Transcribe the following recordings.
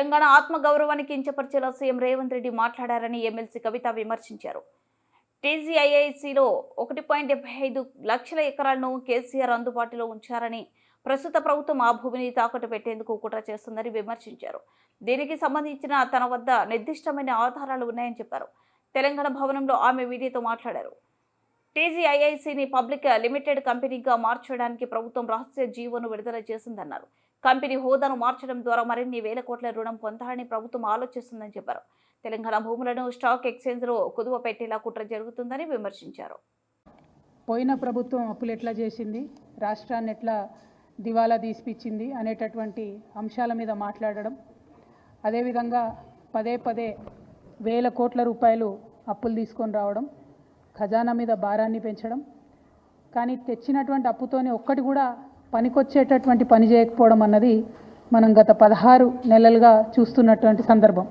తెలంగాణ ఆత్మగౌరవాన్ని కించపరిచేలా సీఎం రేవంత్ రెడ్డి మాట్లాడారని ఎమ్మెల్సీ కవిత విమర్శించారు. టీజీఐఐసీలో 1.75 లక్షల ఎకరాలను కేసీఆర్ అందుబాటులో ఉంచారని, ప్రస్తుత ప్రభుత్వం ఆ భూమిని తాకట్టు పెట్టేందుకు కుట్ర చేస్తుందని విమర్శించారు. దీనికి సంబంధించిన తన వద్ద నిర్దిష్టమైన ఆధారాలు ఉన్నాయని చెప్పారు. తెలంగాణ భవనంలో ఆమె మీడియాతో మాట్లాడారు. టీజీఐఐసీని పబ్లిక్ లిమిటెడ్ కంపెనీగా మార్చడానికి ప్రభుత్వం రహస్య జీవోను విడుదల చేసిందన్నారు. కంపెనీ హోదాను మార్చడం ద్వారా మరిన్ని వేల కోట్ల రుణం పొందాలని ప్రభుత్వం ఆలోచిస్తుందని చెప్పారు. తెలంగాణ భూములను స్టాక్ ఎక్స్చేంజ్లో కుదువ పెట్టేలా కుట్ర జరుగుతుందని విమర్శించారు. పోయిన ప్రభుత్వం అప్పులు ఎట్లా చేసింది, రాష్ట్రాన్ని ఎట్లా దివాలా తీసిపించింది అనేటటువంటి అంశాల మీద మాట్లాడడం, అదేవిధంగా పదే పదే వేల కోట్ల రూపాయలు అప్పులు తీసుకొని రావడం, ఖజానా మీద భారాన్ని పెంచడం, కానీ తెచ్చినటువంటి అప్పుతోనే ఒక్కటి కూడా పనికొచ్చేటటువంటి పని చేయకపోవడం అన్నది మనం గత 16 నెలలుగా చూస్తున్నటువంటి సందర్భం.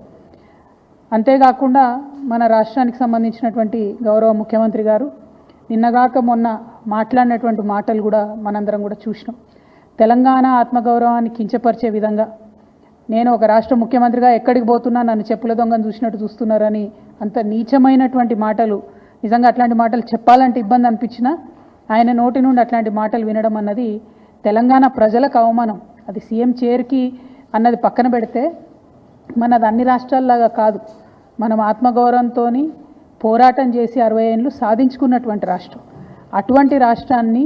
అంతేకాకుండా మన రాష్ట్రానికి సంబంధించినటువంటి గౌరవ ముఖ్యమంత్రి గారు నిన్నగాక మొన్న మాట్లాడినటువంటి మాటలు కూడా మనందరం కూడా చూసినాం. తెలంగాణ ఆత్మగౌరవాన్ని కించపరిచే విధంగా, నేను ఒక రాష్ట్ర ముఖ్యమంత్రిగా ఎక్కడికి పోతున్నా నన్ను చెప్పుల దొంగను చూసినట్టు చూస్తున్నారని అంత నీచమైనటువంటి మాటలు, నిజంగా అట్లాంటి మాటలు చెప్పాలంటే ఇబ్బంది అనిపించినా ఆయన నోటి నుండి అట్లాంటి మాటలు వినడం అన్నది తెలంగాణ ప్రజలకు అవమానం. అది సీఎం చైర్కి అన్నది పక్కన పెడితే మనది అన్ని రాష్ట్రాల్లాగా కాదు. మనం ఆత్మగౌరవంతో పోరాటం చేసి 60 ఏళ్ళు సాధించుకున్నటువంటి రాష్ట్రం. అటువంటి రాష్ట్రాన్ని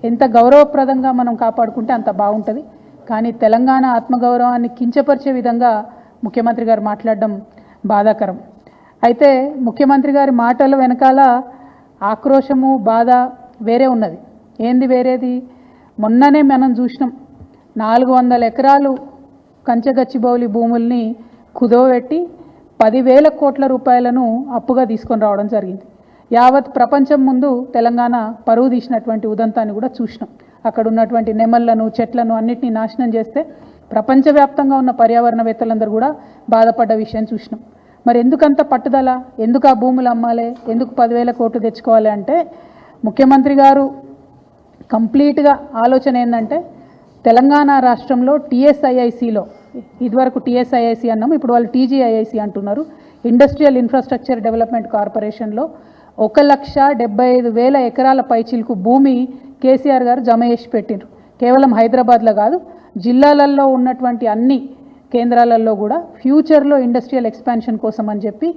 ఎంత గౌరవప్రదంగా మనం కాపాడుకుంటే అంత బాగుంటుంది. కానీ తెలంగాణ ఆత్మగౌరవాన్ని కించపరిచే విధంగా ముఖ్యమంత్రి గారు మాట్లాడడం బాధాకరం. అయితే ముఖ్యమంత్రి గారి మాటల వెనకాల ఆక్రోశము, బాధ వేరే ఉన్నది. ఏంది వేరేది? మొన్ననే మనం చూసినాం, 400 ఎకరాలు కంచగచ్చిబౌలి భూముల్ని కుదవబెట్టి 10,000 కోట్ల రూపాయలను అప్పుగా తీసుకొని రావడం జరిగింది. యావత్ ప్రపంచం ముందు తెలంగాణ పరువు తీసినటువంటి ఉదంతాన్ని కూడా చూసినాం. అక్కడ ఉన్నటువంటి నెమళ్లను, చెట్లను అన్నిటినీ నాశనం చేస్తే ప్రపంచవ్యాప్తంగా ఉన్న పర్యావరణవేత్తలందరూ కూడా బాధపడ్డ విషయం చూసినాం. మరి ఎందుకంత పట్టుదల? ఎందుకు ఆ భూములు అమ్మాలి? ఎందుకు 10,000 కోట్లు తెచ్చుకోవాలి అంటే ముఖ్యమంత్రి గారు కంప్లీట్గా ఆలోచన ఏంటంటే, తెలంగాణ రాష్ట్రంలో టీఎస్ఐఐసిలో, ఇదివరకు టీఎస్ఐఐసి అన్నాము, ఇప్పుడు వాళ్ళు టీజీఐఐసి అంటున్నారు, ఇండస్ట్రియల్ ఇన్ఫ్రాస్ట్రక్చర్ డెవలప్మెంట్ కార్పొరేషన్లో 1,75,000 ఎకరాల పైచిలకు భూమి కేసీఆర్ గారు జమ చేసి పెట్టిండ్రు. కేవలం హైదరాబాద్లో కాదు, జిల్లాలలో ఉన్నటువంటి అన్ని కేంద్రాలలో కూడా ఫ్యూచర్లో ఇండస్ట్రియల్ ఎక్స్పాన్షన్ కోసం అని చెప్పి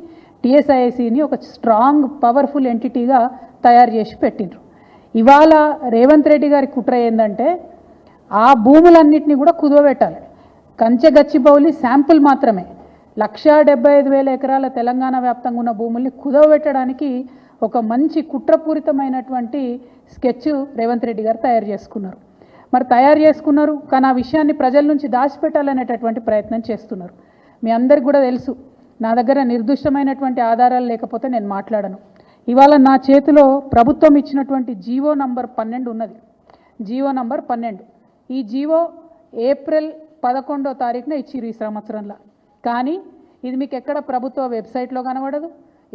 టీఎస్ఐఐసిని ఒక స్ట్రాంగ్ పవర్ఫుల్ ఎంటిటీగా తయారు చేసి పెట్టిండ్రు. ఇవాళ రేవంత్ రెడ్డి గారి కుట్ర ఏంటంటే, ఆ భూములన్నింటినీ కూడా కుదవబెట్టాలి. కంచగచ్చిబౌలి శాంపుల్ మాత్రమే 1,75,000 ఎకరాల తెలంగాణ వ్యాప్తంగా ఉన్న భూముల్ని కుదవబెట్టడానికి ఒక మంచి కుట్రపూరితమైనటువంటి స్కెచ్ రేవంత్ రెడ్డి గారు తయారు చేసుకున్నారు. మరి తయారు చేసుకున్నారు, కానీ ఆ విషయాన్ని ప్రజల నుంచి దాచిపెట్టాలనేటటువంటి ప్రయత్నం చేస్తున్నారు. మీ అందరికి కూడా తెలుసు, నా దగ్గర నిర్దిష్టమైనటువంటి ఆధారాలు లేకపోతే నేను మాట్లాడను. ఇవాళ నా చేతిలో ప్రభుత్వం ఇచ్చినటువంటి జీవో నంబర్ 12 ఉన్నది. GO number 12. ఈ జీవో ఏప్రిల్ 11వ తారీఖున ఇచ్చిరు ఈ సంవత్సరంలో. కానీ ఇది మీకు ఎక్కడ ప్రభుత్వ వెబ్సైట్లో కనబడదు,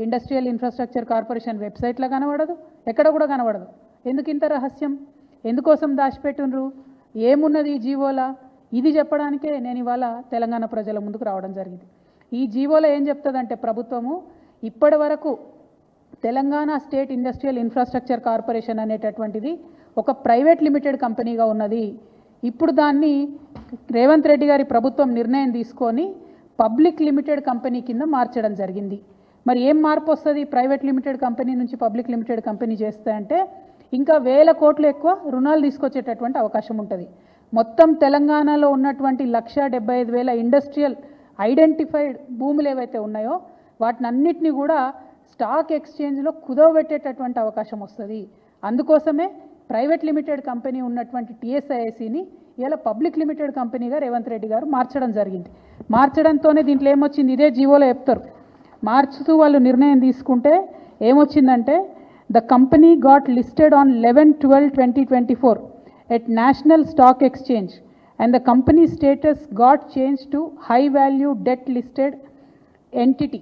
ఇండస్ట్రియల్ ఇన్ఫ్రాస్ట్రక్చర్ కార్పొరేషన్ వెబ్సైట్లో కనబడదు, ఎక్కడ కూడా కనబడదు. ఎందుకు ఇంత రహస్యం? ఎందుకోసం దాచిపెట్టినరు? ఏమున్నది ఈ జీవోలా? ఇది చెప్పడానికే నేను ఇవాళ తెలంగాణ ప్రజల ముందుకు రావడం జరిగింది. ఈ జీవోలో ఏం చెప్తుందంటే, ప్రభుత్వము ఇప్పటి వరకు Telangana state industrial infrastructure corporation అనేటటువంటిది ఒక ప్రైవేట్ లిమిటెడ్ కంపెనీగా ఉన్నది. ఇప్పుడు దాన్ని రేవంత్ రెడ్డి గారి ప్రభుత్వం నిర్ణయం తీసుకొని పబ్లిక్ లిమిటెడ్ కంపెనీ కింద మార్చడం జరిగింది. మరి ఏం మార్పు వస్తుంది ప్రైవేట్ లిమిటెడ్ కంపెనీ నుంచి పబ్లిక్ లిమిటెడ్ కంపెనీ చేస్తే అంటే, ఇంకా 1,000 కోట్లు ఎక్కువ రుణాలు తీసుకొచ్చేటటువంటి అవకాశం ఉంటుంది. మొత్తం తెలంగాణలో ఉన్నటువంటి 1,75,000 ఇండస్ట్రియల్ ఐడెంటిఫైడ్ భూములు ఏవైతే ఉన్నాయో వాటిని అన్నిటినీ కూడా స్టాక్ ఎక్స్చేంజ్లో కుదవబెట్టేటటువంటి అవకాశం వస్తుంది. అందుకోసమే ప్రైవేట్ లిమిటెడ్ కంపెనీ ఉన్నటువంటి టీఎస్ఐఐసిని ఇలా పబ్లిక్ లిమిటెడ్ కంపెనీగా రేవంత్ రెడ్డి గారు మార్చడం జరిగింది. మార్చడంతోనే దీంట్లో ఏమొచ్చింది, ఇదే జీవోలో చెప్తారు. మార్చుతూ వాళ్ళు నిర్ణయం తీసుకుంటే ఏమొచ్చిందంటే, the company got listed on 11/12/2024 at National Stock Exchange and the company status got change to high value debt listed entity.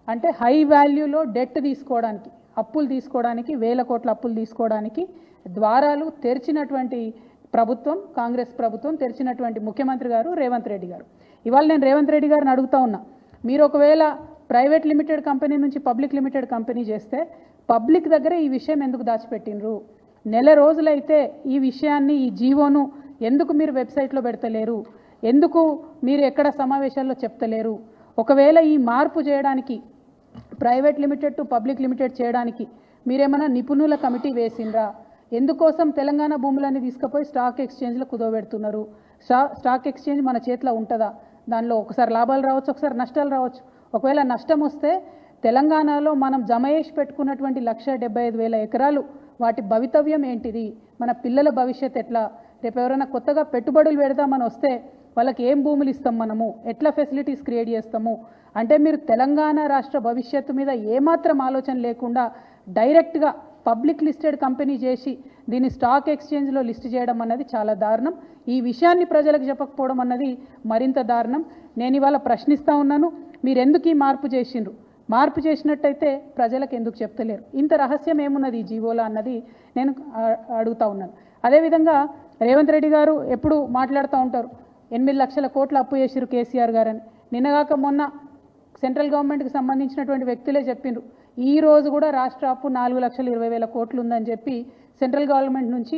అంటే హై వాల్యూలో డెట్ తీసుకోవడానికి, అప్పులు తీసుకోవడానికి, 1,000 కోట్ల అప్పులు తీసుకోవడానికి ద్వారాలు తెరిచినటువంటి ప్రభుత్వం, కాంగ్రెస్ ప్రభుత్వం తెరిచినటువంటి ముఖ్యమంత్రి గారు రేవంత్ రెడ్డి గారు. ఇవాళ నేను రేవంత్ రెడ్డి గారిని అడుగుతా ఉన్నా, మీరు ఒకవేళ ప్రైవేట్ లిమిటెడ్ కంపెనీ నుంచి పబ్లిక్ లిమిటెడ్ కంపెనీ చేస్తే పబ్లిక్ దగ్గర ఈ విషయం ఎందుకు దాచిపెట్టినరు? నెల రోజులైతే ఈ విషయాన్ని, ఈ జీవోను ఎందుకు మీరు వెబ్సైట్లో పెడతలేరు? ఎందుకు మీరు ఎక్కడ సమావేశాల్లో చెప్తలేరు? ఒకవేళ ఈ మార్పు చేయడానికి, private limited to public limited చేయడానికి మీరేమైనా నిపుణుల కమిటీ వేసిండ్రా? ఎందుకోసం తెలంగాణ భూములన్నీ తీసుకుపోయి స్టాక్ ఎక్స్చేంజ్లో కుదవబెడుతున్నారు? స్టాక్ ఎక్స్చేంజ్ మన చేతిలో ఉంటుందా? దానిలో ఒకసారి లాభాలు రావచ్చు, ఒకసారి నష్టాలు రావచ్చు. ఒకవేళ నష్టం వస్తే తెలంగాణలో మనం జమ చేసి పెట్టుకున్నటువంటి 1,75,000 ఎకరాలు, వాటి భవితవ్యం ఏంటిది? మన పిల్లల భవిష్యత్ ఎట్లా? రేపు ఎవరైనా కొత్తగా పెట్టుబడులు పెడదామని వస్తే వాళ్ళకి ఏం భూములు ఇస్తాం, మనము ఎట్లా ఫెసిలిటీస్ క్రియేట్ చేస్తాము? అంటే మీరు తెలంగాణ రాష్ట్ర భవిష్యత్తు మీద ఏమాత్రం ఆలోచన లేకుండా డైరెక్ట్గా పబ్లిక్ లిస్టెడ్ కంపెనీ చేసి దీన్ని స్టాక్ ఎక్స్చేంజ్లో లిస్ట్ చేయడం అన్నది చాలా దారుణం. ఈ విషయాన్ని ప్రజలకు చెప్పకపోవడం అన్నది మరింత దారుణం. నేను ఇవాళ ప్రశ్నిస్తూ ఉన్నాను, మీరు ఎందుకు ఈ మార్పు చేసిండ్రు? మార్పు చేసినట్టయితే ప్రజలకు ఎందుకు చెప్తలేరు? ఇంత రహస్యం ఏమున్నది ఈ జీవోలో అన్నది నేను అడుగుతా ఉన్నాను. అదేవిధంగా రేవంత్ రెడ్డి గారు ఎప్పుడు మాట్లాడుతూ ఉంటారు, 8 లక్షల కోట్ల అప్పు చేసిరు కేసీఆర్ గారని. నిన్నగాక మొన్న సెంట్రల్ గవర్నమెంట్కి సంబంధించినటువంటి వ్యక్తులే చెప్పిండ్రు, ఈ రోజు కూడా రాష్ట్ర అప్పు 4,20,000 కోట్లు ఉందని చెప్పి సెంట్రల్ గవర్నమెంట్ నుంచి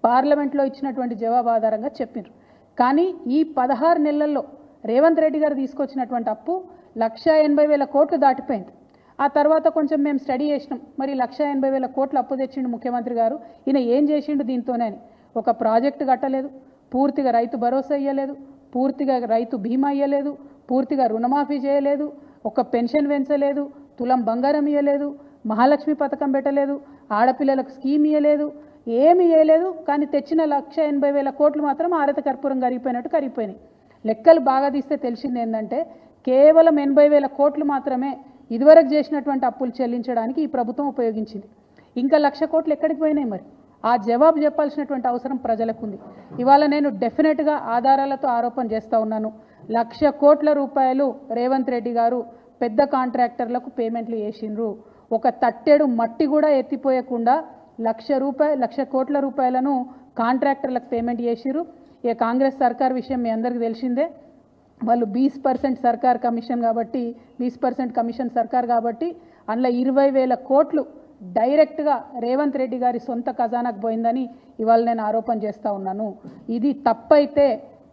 పార్లమెంట్లో ఇచ్చినటువంటి జవాబు ఆధారంగా చెప్పిండ్రు. కానీ ఈ 16 నెలల్లో రేవంత్ రెడ్డి గారు తీసుకొచ్చినటువంటి అప్పు 1,80,000 కోట్లు దాటిపోయింది. ఆ తర్వాత కొంచెం మేము స్టడీ చేసినాం, మరి 1,80,000 కోట్లు అప్పు తెచ్చిండు ముఖ్యమంత్రి గారు, ఈయన ఏం చేసిండు దీంతోనే అని. ఒక ప్రాజెక్టు కట్టలేదు, పూర్తిగా రైతు భరోసా ఇయ్యలేదు, పూర్తిగా రైతు బీమా ఇయ్యలేదు, పూర్తిగా రుణమాఫీ చేయలేదు, ఒక పెన్షన్ పెంచలేదు, తులం బంగారం ఇయ్యలేదు, మహాలక్ష్మి పథకం పెట్టలేదు, ఆడపిల్లలకు స్కీమ్ ఇయ్యలేదు, ఏమి ఇయ్యలేదు. కానీ తెచ్చిన 1,80,000 కోట్లు మాత్రం ఆరత కర్పూరం కరిగిపోయినట్టు కరిగిపోయినాయి. లెక్కలు బాగా తీస్తే తెలిసింది ఏంటంటే కేవలం 80,000 కోట్లు మాత్రమే ఇదివరకు చేసినటువంటి అప్పులు చెల్లించడానికి ఈ ప్రభుత్వం ఉపయోగించింది. ఇంకా 1,00,000 కోట్లు ఎక్కడికి పోయినాయి? మరి ఆ జవాబు చెప్పాల్సినటువంటి అవసరం ప్రజలకు ఉంది. ఇవాళ నేను డెఫినెట్గా ఆధారాలతో ఆరోపణ చేస్తూ ఉన్నాను, 1,00,000 కోట్ల రూపాయలు రేవంత్ రెడ్డి గారు పెద్ద కాంట్రాక్టర్లకు పేమెంట్లు చేసిండ్రు. ఒక తట్టెడు మట్టి కూడా ఎత్తిపోయకుండా 1,00,000 కోట్ల రూపాయలను కాంట్రాక్టర్లకు పేమెంట్ చేసిరు. ఇక కాంగ్రెస్ సర్కార్ విషయం మీ అందరికీ తెలిసిందే, వాళ్ళు 20% సర్కార్ కమిషన్ కాబట్టి 20% కమిషన్ సర్కార్ కాబట్టి అందులో 20,000 కోట్లు డైరెక్ట్గా రేవంత్ రెడ్డి గారి సొంత ఖజానాకు పోయిందని ఇవాళ నేను ఆరోపణ చేస్తూ ఉన్నాను. ఇది తప్పైతే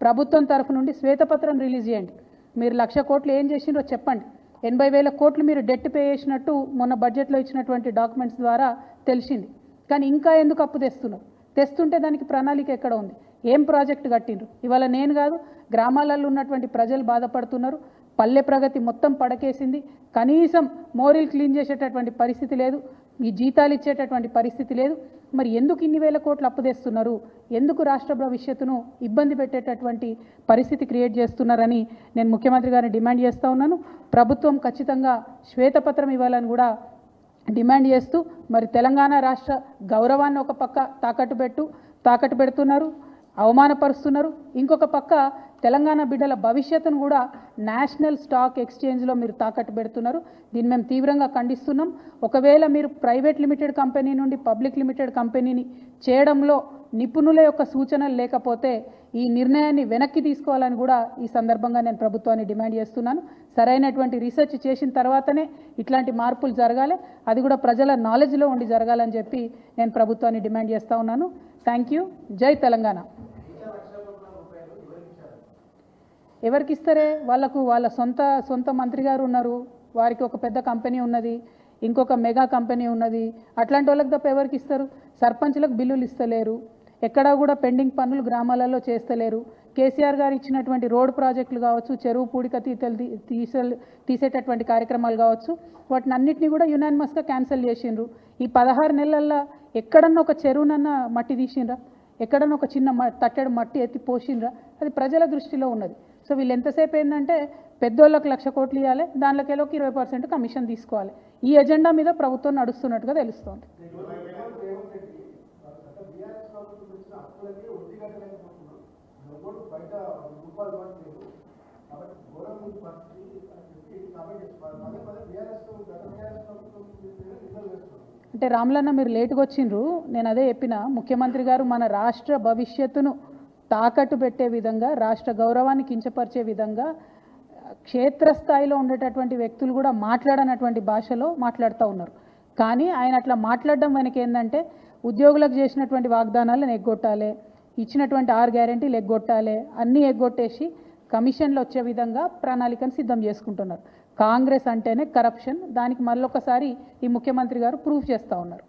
ప్రభుత్వం తరఫు నుండి శ్వేతపత్రం రిలీజ్ చేయండి. మీరు 1,00,000 కోట్లు ఏం చేసిండ్రో చెప్పండి. 80,000 కోట్లు మీరు డెట్ పే చేసినట్టు మొన్న బడ్జెట్లో ఇచ్చినటువంటి డాక్యుమెంట్స్ ద్వారా తెలిసింది. కానీ ఇంకా ఎందుకు అప్పు తెస్తున్నారు? తెస్తుంటే దానికి ప్రణాళిక ఎక్కడ ఉంది? ఏం ప్రాజెక్టు కట్టిండ్రు? ఇవాళ నేను కాదు, గ్రామాలలో ఉన్నటువంటి ప్రజలు బాధపడుతున్నారు. పల్లె ప్రగతి మొత్తం పడకేసింది. కనీసం మోరీలు క్లీన్ చేసేటటువంటి పరిస్థితి లేదు, ఈ జీతాలు ఇచ్చేటటువంటి పరిస్థితి లేదు. మరి ఎందుకు ఇన్ని వేల కోట్లు అప్పు తెస్తున్నారు? ఎందుకు రాష్ట్ర భవిష్యత్తును ఇబ్బంది పెట్టేటటువంటి పరిస్థితి క్రియేట్ చేస్తున్నారని నేను ముఖ్యమంత్రి గారిని డిమాండ్ చేస్తూ ఉన్నాను. ప్రభుత్వం ఖచ్చితంగా శ్వేతపత్రం ఇవ్వాలని కూడా డిమాండ్ చేస్తూ, మరి తెలంగాణ రాష్ట్ర గౌరవాన్ని ఒక పక్క తాకట్టు పెడుతున్నారు, అవమానపరుస్తున్నారు. ఇంకొక పక్క తెలంగాణ బిడ్డల భవిష్యత్తును కూడా నేషనల్ స్టాక్ ఎక్స్చేంజ్లో మీరు తాకట్టు పెడుతున్నారు. దీన్ని మేము తీవ్రంగా ఖండిస్తున్నాం. ఒకవేళ మీరు ప్రైవేట్ లిమిటెడ్ కంపెనీ నుండి పబ్లిక్ లిమిటెడ్ కంపెనీని చేయడంలో నిపుణుల యొక్క సూచనలు లేకపోతే ఈ నిర్ణయాన్ని వెనక్కి తీసుకోవాలని కూడా ఈ సందర్భంగా నేను ప్రభుత్వాన్ని డిమాండ్ చేస్తున్నాను. సరైనటువంటి రీసెర్చ్ చేసిన తర్వాతనే ఇట్లాంటి మార్పులు జరగాలి, అది కూడా ప్రజల నాలెడ్జ్లో ఉండి జరగాలని చెప్పి నేను ప్రభుత్వాన్ని డిమాండ్ చేస్తూ ఉన్నాను. Thank you. జై తెలంగాణ. ఎవరికి ఇస్తారే? వాళ్ళ సొంత మంత్రి గారు ఉన్నారు, వారికి ఒక పెద్ద కంపెనీ ఉన్నది, ఇంకొక మెగా కంపెనీ ఉన్నది. అట్లాంటి వాళ్ళకి తప్ప ఎవరికి ఇస్తారు? సర్పంచ్లకు బిల్లులు ఇస్తలేరు, ఎక్కడా కూడా పెండింగ్ పనులు గ్రామాలలో చేస్తలేరు. కేసీఆర్ గారు ఇచ్చినటువంటి రోడ్ ప్రాజెక్టులు కావచ్చు, చెరువు పూడిక తీసేటటువంటి కార్యక్రమాలు కావచ్చు, వాటిని అన్నింటినీ కూడా యునానిమస్గా క్యాన్సిల్ చేసిండ్రు. ఈ 16 నెలల్లో ఎక్కడన్నా ఒక చెరువునన్నా మట్టి తీసిండ్రా? ఎక్కడన్నా ఒక చిన్న తట్టెడు మట్టి ఎత్తి పోసిండ్రా? అది ప్రజల దృష్టిలో ఉన్నది. సో వీళ్ళు ఎంతసేపు ఏంటంటే పెద్దోళ్ళకి 1,00,000 కోట్లు ఇవ్వాలి, దానిలోకి 20% కమిషన్ తీసుకోవాలి. ఈ ఎజెండా మీద ప్రభుత్వం నడుస్తున్నట్టుగా తెలుస్తోంది. అంటే రాములన్న మీరు లేటుగా వచ్చిండ్రు, నేను అదే చెప్పిన, ముఖ్యమంత్రి గారు మన రాష్ట్ర భవిష్యత్తును తాకట్టు పెట్టే విధంగా, రాష్ట్ర గౌరవాన్ని కించపరిచే విధంగా క్షేత్రస్థాయిలో ఉండేటటువంటి వ్యక్తులు కూడా మాట్లాడనటువంటి భాషలో మాట్లాడుతూ ఉన్నారు. కానీ ఆయన అట్లా మాట్లాడడం వెనక ఏంటంటే ఉద్యోగులకు చేసినటువంటి వాగ్దానాలను ఎగ్గొట్టాలి, ఇచ్చినటువంటి 6 గ్యారెంటీలు ఎగ్గొట్టాలి, అన్నీ ఎగ్గొట్టేసి కమిషన్లు వచ్చే విధంగా ప్రణాళికను సిద్ధం చేసుకుంటున్నారు. కాంగ్రెస్ అంటేనే కరప్షన్. దానికి మళ్ళొకసారి ఈ ముఖ్యమంత్రి గారు ప్రూఫ్ చేస్తూ ఉన్నారు.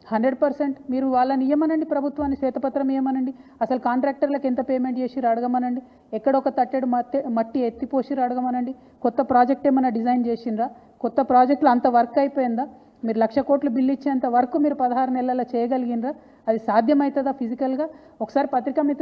100% మీరు వాళ్ళని ఇవ్వమనండి, ప్రభుత్వాన్ని శ్వేతపత్రం ఇవ్వమనండి. అసలు కాంట్రాక్టర్లకు ఎంత పేమెంట్ చేసి అడగమనండి, ఎక్కడొక తట్టెడు మట్టి ఎత్తిపోసి అడగమనండి. కొత్త ప్రాజెక్ట్ ఏమైనా డిజైన్ చేసిండ్రా, కొత్త ప్రాజెక్టులు అంత వర్క్ అయిపోయిందా, మీరు 1,00,000 కోట్లు బిల్లు ఇచ్చేంత వరకు మీరు 16 నెలల్లో చేయగలిగినరా, అది సాధ్యమవుతుందా ఫిజికల్గా? ఒకసారి పత్రికా మిత్రులు